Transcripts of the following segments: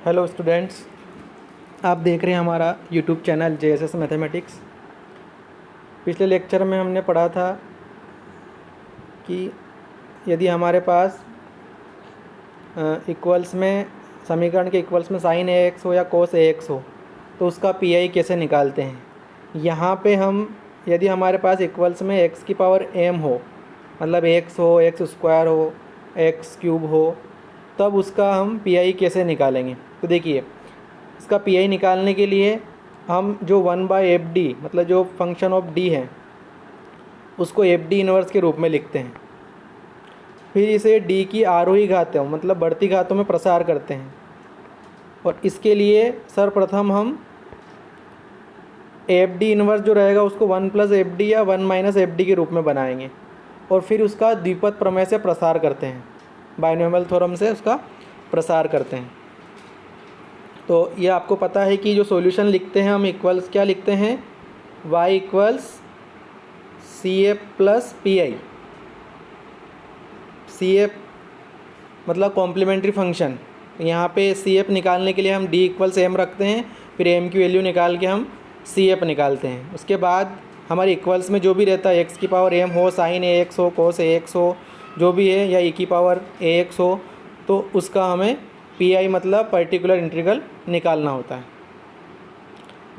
Hello students, आप देख रहे हैं हमारा यूट्यूब चैनल JSS मैथमेटिक्स। पिछले लेक्चर में हमने पढ़ा था कि यदि हमारे पास इक्वल्स में समीकरण के इक्वल्स में साइन AX हो या कोस AX हो तो उसका PI कैसे निकालते हैं। यहाँ पे हम यदि हमारे पास इक्वल्स में x की पावर m हो, मतलब x हो, x स्क्वायर हो, x क्यूब हो, तब उसका हम PI कैसे निकालेंगे। तो देखिए, इसका PI निकालने के लिए हम जो 1/FD मतलब जो फंक्शन ऑफ D है उसको FD इन्वर्स के रूप में लिखते हैं। फिर इसे D की आरोही घातों मतलब बढ़ती घातों में प्रसार करते हैं, और इसके लिए सर्वप्रथम हम FD इन्वर्स जो रहेगा उसको 1+FD या 1-FD के रूप में बनाएंगे, और फिर उसका द्विपद प्रमेय से प्रसार करते हैं, बाइनोमियल थ्योरम से उसका प्रसार करते हैं। तो ये आपको पता है कि जो सॉल्यूशन लिखते हैं हम इक्वल्स क्या लिखते हैं, y equals CF plus PI। CF मतलब कॉम्प्लीमेंट्री फंक्शन। यहाँ पे CF निकालने के लिए हम D इक्वल्स m रखते हैं, फिर m की वैल्यू निकाल के हम CF निकालते हैं। उसके बाद हमारे इक्वल्स में जो भी रहता है x की पावर m हो, साइन AX हो, कोस AX हो, जो भी है, या e की पावर AX हो, तो उसका हमें PI मतलब पर्टिकुलर इंटीग्रल निकालना होता है।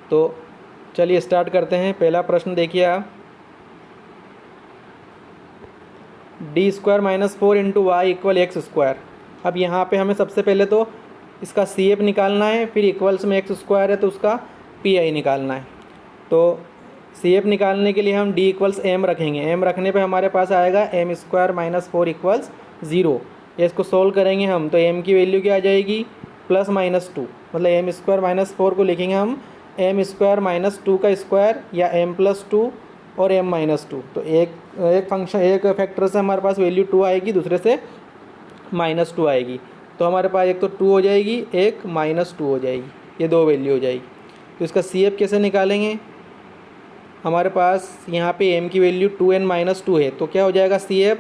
तो चलिए स्टार्ट करते हैं। पहला प्रश्न देखिए आप, d² - 4 × y equal x square. अब यहाँ पे हमें सबसे पहले तो इसका CF निकालना है, फिर इक्वल्स में x स्क्वायर है तो उसका PI निकालना है। तो CF निकालने के लिए हम d इक्वल्स m रखेंगे। m रखने पे हमारे पास आएगा m² - 4 इक्वल्स 0। इसको सोल्व करेंगे हम तो m की वैल्यू क्या आ जाएगी, +-2, मतलब m² - 4 को लिखेंगे हम m² - 2 का स्क्वायर या m+2 और m-2। तो एक फंक्शन एक फैक्टर से हमारे पास वैल्यू 2 आएगी, दूसरे से -2 आएगी। तो हमारे पास एक तो 2 हो जाएगी, एक -2 हो जाएगी, ये दो वैल्यू हो जाएगी। तो इसका CF कैसे निकालेंगे, हमारे पास यहाँ पे m की वैल्यू 2n-2 है, तो क्या हो जाएगा CF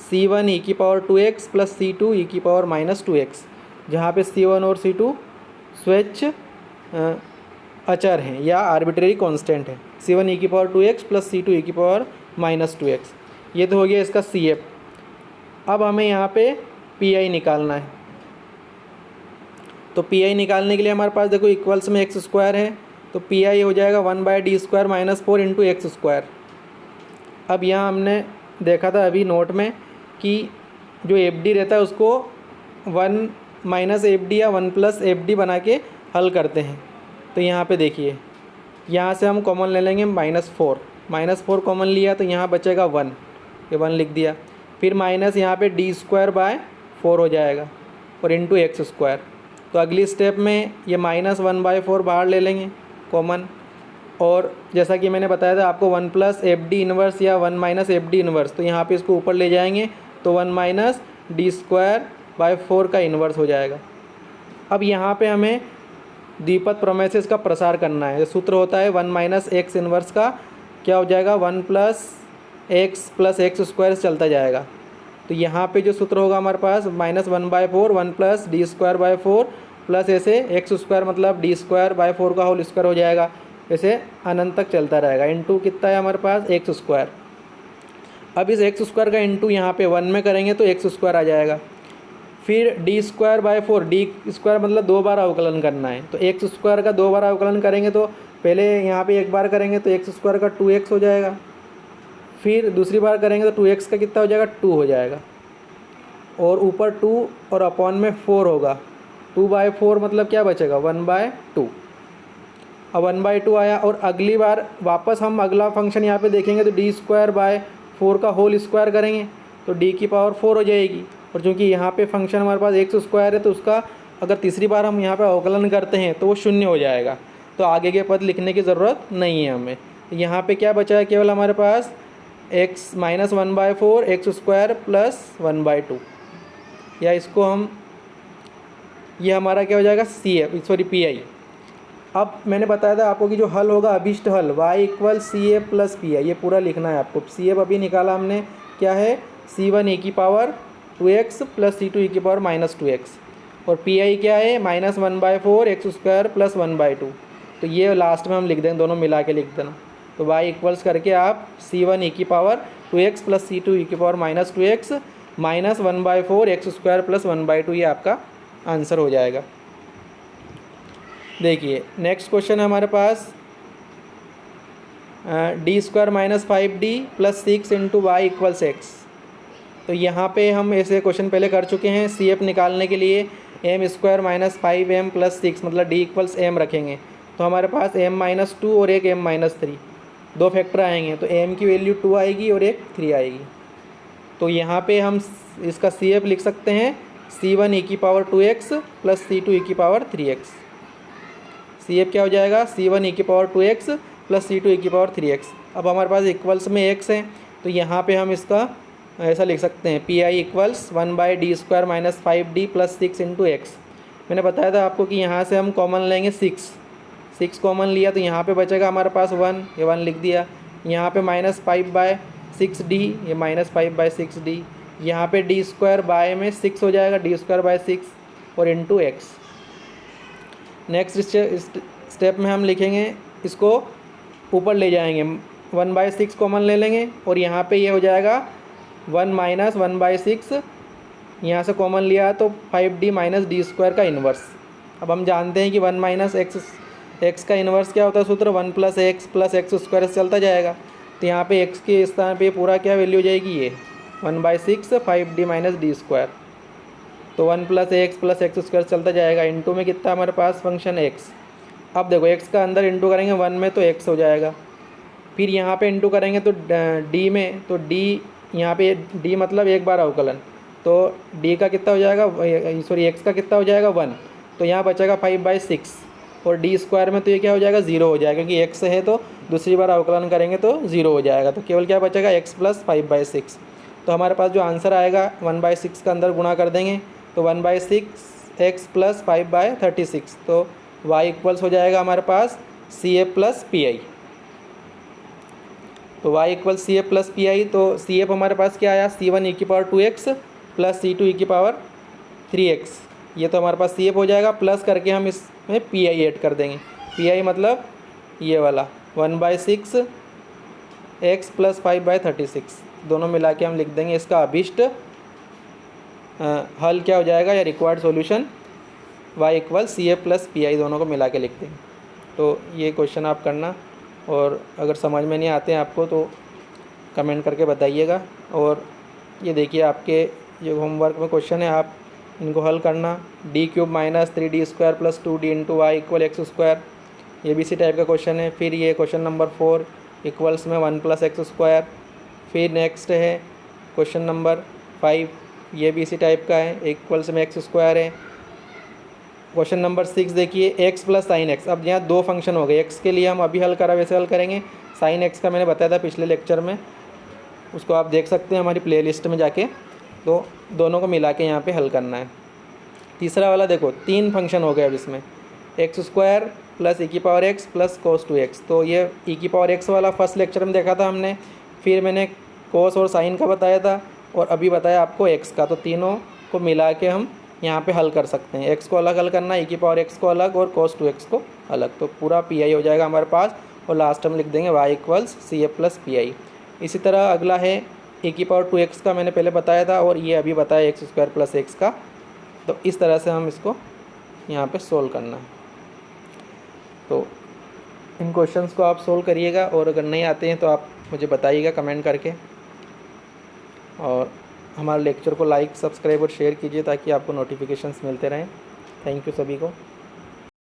C1 e⁻²x + C2 e⁻²x, जहाँ पे C1 और C2 स्वेच्छ अचर हैं या आर्बिट्रेरी कांस्टेंट है। C1 e⁻²x + C2 e⁻²x, ये तो हो गया इसका CF। अब हमें यहाँ पे PI निकालना है। तो PI निकालने के लिए हमारे पास देखो इक्वल्स में x² है, तो PI हो जाएगा 1/d² - 4 × x²। अब यहाँ हमने देखा था अभी नोट में कि जो FD रहता है उसको 1-FD या 1+FD बना के हल करते हैं। तो यहाँ पे देखिए, यहाँ से हम कॉमन ले लेंगे -4 कॉमन लिया तो यहाँ बचेगा 1, ये 1 लिख दिया। फिर माइनस यहाँ पे d²/4 हो जाएगा और इंटू x²। तो अगली स्टेप में ये -1/4 बाहर ले लेंगे कॉमन, और जैसा कि मैंने बताया था आपको 1+FD इन्वर्स या 1-FD इन्वर्स, तो यहाँ पे इसको ऊपर ले जाएंगे तो 1 - d²/4 का इन्वर्स हो जाएगा। अब यहाँ पे हमें द्विपद प्रमेय से इसका प्रसार करना है। सूत्र होता है 1 - x इन्वर्स का, क्या हो जाएगा 1 + x + x² चलता जाएगा। तो यहाँ पे जो सूत्र होगा हमारे पास -1/4 1 + d²/4 प्लस ऐसे x² मतलब d²/4 का होल स्क्वायर हो जाएगा, ऐसे अनंत तक चलता रहेगा। इंटू कितना है हमारे पास x²। अब इस x² का इंटू यहाँ पे 1 में करेंगे तो x² आ जाएगा। फिर d²/4, d² मतलब 2 बार अवकलन करना है, तो x² का 2 बार अवकलन करेंगे तो पहले यहाँ पे एक बार करेंगे तो x² का 2x हो जाएगा, फिर दूसरी बार करेंगे तो 2x का कितना हो जाएगा, 2 हो जाएगा, और ऊपर 2 और अपॉन में 4 होगा। 2/4 मतलब क्या बचेगा 1/2। अब 1/2 आया, और अगली बार वापस हम अगला फंक्शन यहाँ पे देखेंगे तो d²/4 का होल स्क्वायर करेंगे तो d की पावर 4 हो जाएगी। और चूँकि यहाँ पे फंक्शन हमारे पास x² है तो उसका अगर तीसरी बार हम यहाँ पे अवकलन करते हैं तो वो 0 हो जाएगा, तो आगे के पद लिखने की ज़रूरत नहीं है हमें। यहाँ पे क्या बचा है, केवल हमारे पास x - 1/4 x² + 1/2, या इसको हम, ये हमारा क्या हो जाएगा PI। अब मैंने बताया था आपको कि जो हल होगा अभीष्ट हल y इक्वल CF + PI, ये पूरा लिखना है आपको। CF अभी निकाला हमने, क्या है C1 e⁻²x + C2 e⁻²x, और पी आई क्या है, -1/4 एक्स स्क्वायर प्लस 1/2। तो ये लास्ट में हम लिख देंगे, दोनों मिला के लिख देना। तो y इक्वल्स करके आप c1 e की power 2x plus c2 e की power -2x -1/4 x square plus 1/2, ये आपका आंसर हो जाएगा। देखिए नेक्स्ट क्वेश्चन है हमारे पास d² - 5d plus 6 into y equals x. तो यहाँ पे हम ऐसे क्वेश्चन पहले कर चुके हैं। CF निकालने के लिए m² - 5m प्लस 6 मतलब d इक्वल्स m रखेंगे। तो हमारे पास m-2 और एक m-3 दो फैक्टर आएंगे, तो m की वैल्यू 2 आएगी और एक 3 आएगी। तो यहाँ पे हम इसका CF लिख सकते हैं c1 e की power 2x plus c2 e की पावर 3x। CF क्या हो जाएगा, c1 e की power 2x plus c2 e की पावर 3x। अब हमारे पास इक्वल्स में x है, तो यहाँ पे हम इसका ऐसा लिख सकते हैं P I equals 1/d² - 5d plus 6 into x. मैंने बताया था आपको कि यहाँ से हम कॉमन लेंगे 6 कॉमन लिया, तो यहाँ पे बचेगा हमारे पास 1, ये 1 लिख दिया। यहाँ पे -5/6d, ये -5/6d। यहाँ पे d² बाय में 6 हो जाएगा, d²/6 और इंटू एक्स। नेक्स्ट स्टेप में हम लिखेंगे, इसको ऊपर ले जाएंगे, 1/6 कॉमन ले लेंगे और यहाँ पे ये हो जाएगा 1 - 1/6, यहाँ से कॉमन लिया तो 5d - d² का इन्वर्स। अब हम जानते हैं कि 1 - x का इन्वर्स क्या होता है, सूत्र 1 + x + x² से चलता जाएगा। तो यहाँ पे x के स्थान पे पूरा क्या वैल्यू हो जाएगी, ये 1/6 5d - d²। तो 1 + x + x² चलता जाएगा। इंटू में कितना हमारे पास फंक्शन x। अब देखो x का अंदर इंटू करेंगे 1 में तो x हो जाएगा, फिर यहाँ पे इंटू करेंगे तो d में, तो d यहाँ पे d मतलब एक बार अवकलन, तो d का कितना हो जाएगा, सॉरी x का कितना हो जाएगा 1, तो यहाँ बचेगा 5/6 और d² में तो ये क्या हो जाएगा 0 हो जाएगा, क्योंकि x है तो दूसरी बार अवकलन करेंगे तो 0 हो जाएगा। तो केवल क्या बचेगा x + 5/6। तो हमारे पास जो आंसर आएगा 1/6 का अंदर गुणा कर देंगे तो 1/6 x + 5/36। तो y इक्वल्स हो जाएगा हमारे पास CF + PI। तो y इक्वल्स CF + PI। तो CF हमारे पास क्या आया, c1 e की power 2x plus c2 e की पावर 3x। ये तो हमारे पास CF हो जाएगा, प्लस करके हम इसमें PI ऐड कर देंगे। PI मतलब ये वाला 1/6 x + 5/36, दोनों मिला के हम लिख देंगे। इसका अभिष्ट हल क्या हो जाएगा या required solution y equals CF + PI, दोनों को मिला के लिख देंगे। तो ये क्वेश्चन आप करना, और अगर समझ में नहीं आते हैं आपको तो कमेंट करके बताइएगा। और ये देखिए आपके जो होमवर्क में क्वेश्चन है, आप इनको हल करना। d³ - 3d² + 2d into Y equal x², ये भी इसी टाइप का क्वेश्चन है। फिर ये क्वेश्चन नंबर 4 इक्वल्स में 1 + x²। फिर नेक्स्ट है क्वेश्चन नंबर 5, ये भी इसी टाइप का है, इक्वल्स में x² है। क्वेश्चन नंबर 6 देखिए x + sin x। अब यहाँ दो फंक्शन हो गए, x के लिए हम अभी हल करा वैसे हल करेंगे, sin x का मैंने बताया था पिछले लेक्चर में, उसको आप देख सकते हैं हमारी प्लेलिस्ट में जाके। तो दोनों को मिला के यहाँ पे हल करना है। तीसरा वाला देखो, 3 फंक्शन हो गए अब इसमें, x² + e की पावर x + cos 2x। तो ये e की पावर x वाला फर्स्ट लेक्चर में देखा था हमने, फिर मैंने cos और sin का बताया था, और अभी बताया आपको x का। तो तीनों को मिला के हम यहाँ पे हल कर सकते हैं। x को अलग हल करना, e की पावर x को अलग और cos 2x को अलग। तो पूरा PI हो जाएगा हमारे पास, और लास्ट में लिख देंगे y इक्वल्स CF + PI। इसी तरह अगला है e की पावर 2x का, मैंने पहले बताया था, और ये अभी बताया x² + x का। तो इस तरह से हम इसको यहाँ पे सोल्व करना है। तो इन क्वेश्चंस को आप सोल्व करिएगा, और अगर नहीं आते हैं तो आप मुझे बताइएगा कमेंट करके। और हमारे लेक्चर को लाइक, सब्सक्राइब और शेयर कीजिए ताकि आपको नोटिफिकेशंस मिलते रहें। थैंक यू सभी को।